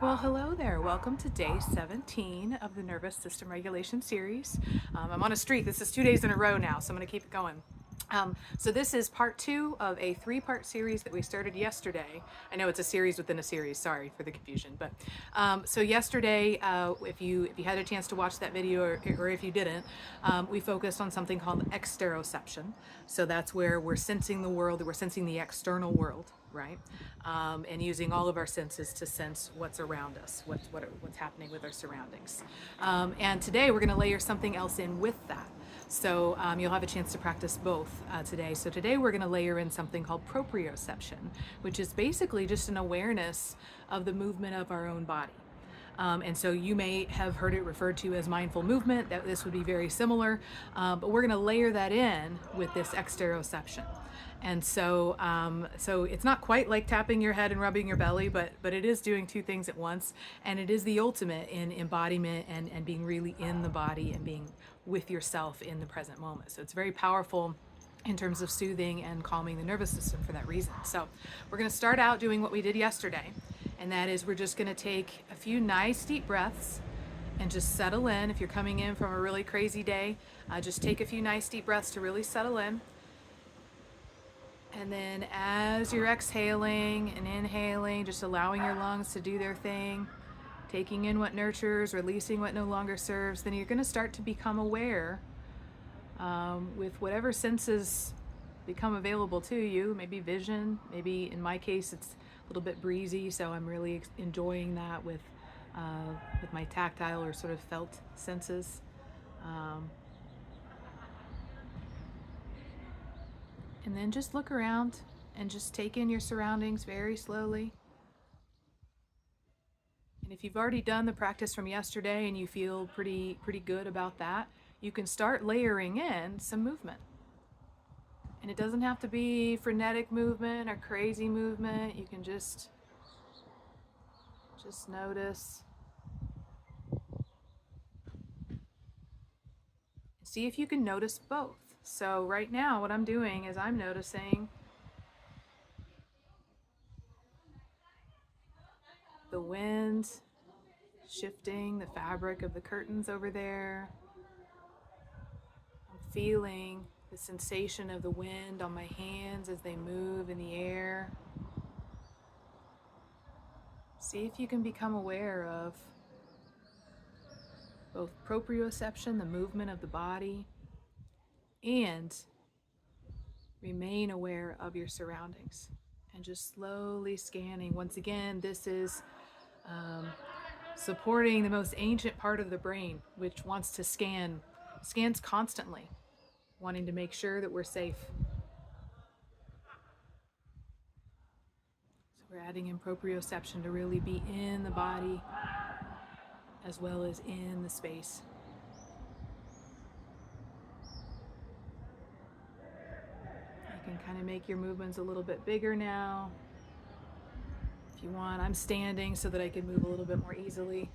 Well, hello there. Welcome to day 17 of the Nervous System Regulation series. I'm on a streak. This is 2 days in a row now, so I'm going to keep it going. So this is part 2 of a 3-part series that we started yesterday. I know it's a series within a series. Sorry for the confusion, but so yesterday, if you had a chance to watch that video, or if you didn't, we focused on something called exteroception. So that's where we're sensing the world, we're sensing the external world, right? And using all of our senses to sense what's around us, what's happening with our surroundings. And today we're going to layer something else in with that. So you'll have a chance to practice both today. So today we're going to layer in something called proprioception, which is basically just an awareness of the movement of our own body. And so you may have heard it referred to as mindful movement. That this would be very similar, but we're going to layer that in with this exteroception. And so, so it's not quite like tapping your head and rubbing your belly, but it is doing two things at once, and it is the ultimate in embodiment and being really in the body and being with yourself in the present moment. So it's very powerful in terms of soothing and calming the nervous system for that reason. So we're going to start out doing what we did yesterday, and that is we're just going to take a few nice deep breaths and just settle in. If you're coming in from a really crazy day, just take a few nice deep breaths to really settle in. And then as you're exhaling and inhaling, just allowing your lungs to do their thing, taking in what nurtures, releasing what no longer serves, then you're going to start to become aware with whatever senses become available to you. Maybe vision, maybe in my case it's a little bit breezy, so I'm really enjoying that with my tactile or sort of felt senses. And then just look around and just take in your surroundings very slowly. And if you've already done the practice from yesterday and you feel pretty good about that, you can start layering in some movement. And it doesn't have to be frenetic movement or crazy movement. You can just notice. See if you can notice both. So right now what I'm doing is I'm noticing the wind shifting the fabric of the curtains over there. I'm feeling the sensation of the wind on my hands as they move in the air. See if you can become aware of both proprioception, the movement of the body, and remain aware of your surroundings. And just slowly scanning. Once again, this is supporting the most ancient part of the brain, which wants to scans constantly, wanting to make sure that we're safe. So we're adding in proprioception to really be in the body as well as in the space. You can kind of make your movements a little bit bigger now. If you want, I'm standing so that I can move a little bit more easily.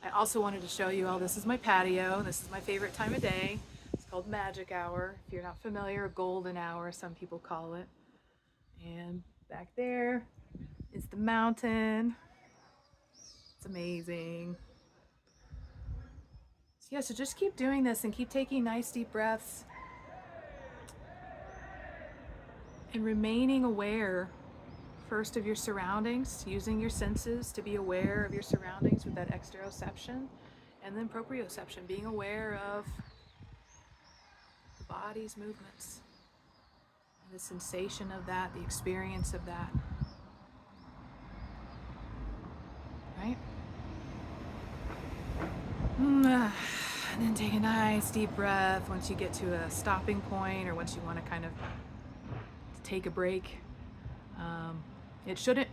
I also wanted to show you all, this is my patio. This is my favorite time of day. It's called magic hour. If you're not familiar, golden hour, some people call it. And back there is the mountain. It's amazing. So yeah, so just keep doing this and keep taking nice deep breaths and remaining aware first of your surroundings, using your senses to be aware of your surroundings with that exteroception, and then proprioception, being aware of the body's movements, and the sensation of that, the experience of that. Right? And then take a nice deep breath once you get to a stopping point, or once you want to kind of take a break. It shouldn't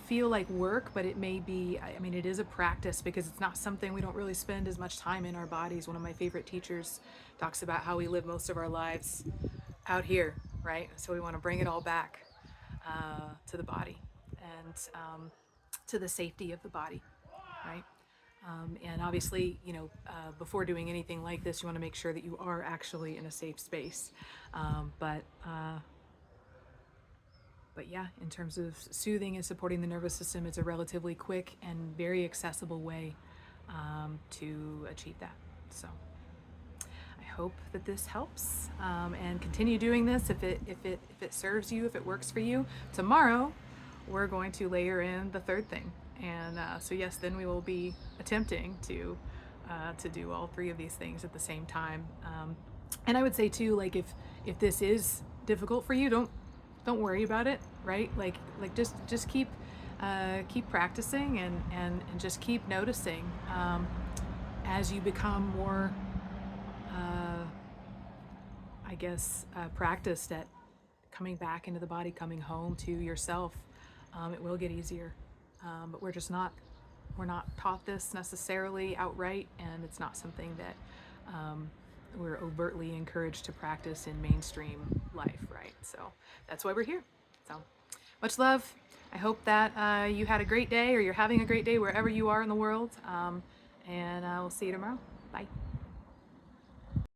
feel like work, but it may be, I mean, it is a practice because it's not something we don't really spend as much time in our bodies. One of my favorite teachers talks about how we live most of our lives out here, right? So we want to bring it all back to the body and to the safety of the body, right? And obviously, you know, before doing anything like this, you want to make sure that you are actually in a safe space. But yeah, in terms of soothing and supporting the nervous system, it's a relatively quick and very accessible way to achieve that. So I hope that this helps, and continue doing this if it serves you, if it works for you. Tomorrow, we're going to layer in the third thing, and so yes, then we will be attempting to do all three of these things at the same time. And I would say too, like if this is difficult for you, don't worry about it, right? Like just keep practicing and just keep noticing as you become more I guess practiced at coming back into the body, coming home to yourself. It will get easier, but we're not taught this necessarily outright, and it's not something that we're overtly encouraged to practice in mainstream life, right? So that's why we're here. So much love. I hope that you had a great day, or you're having a great day wherever you are in the world, and we'll see you tomorrow. Bye.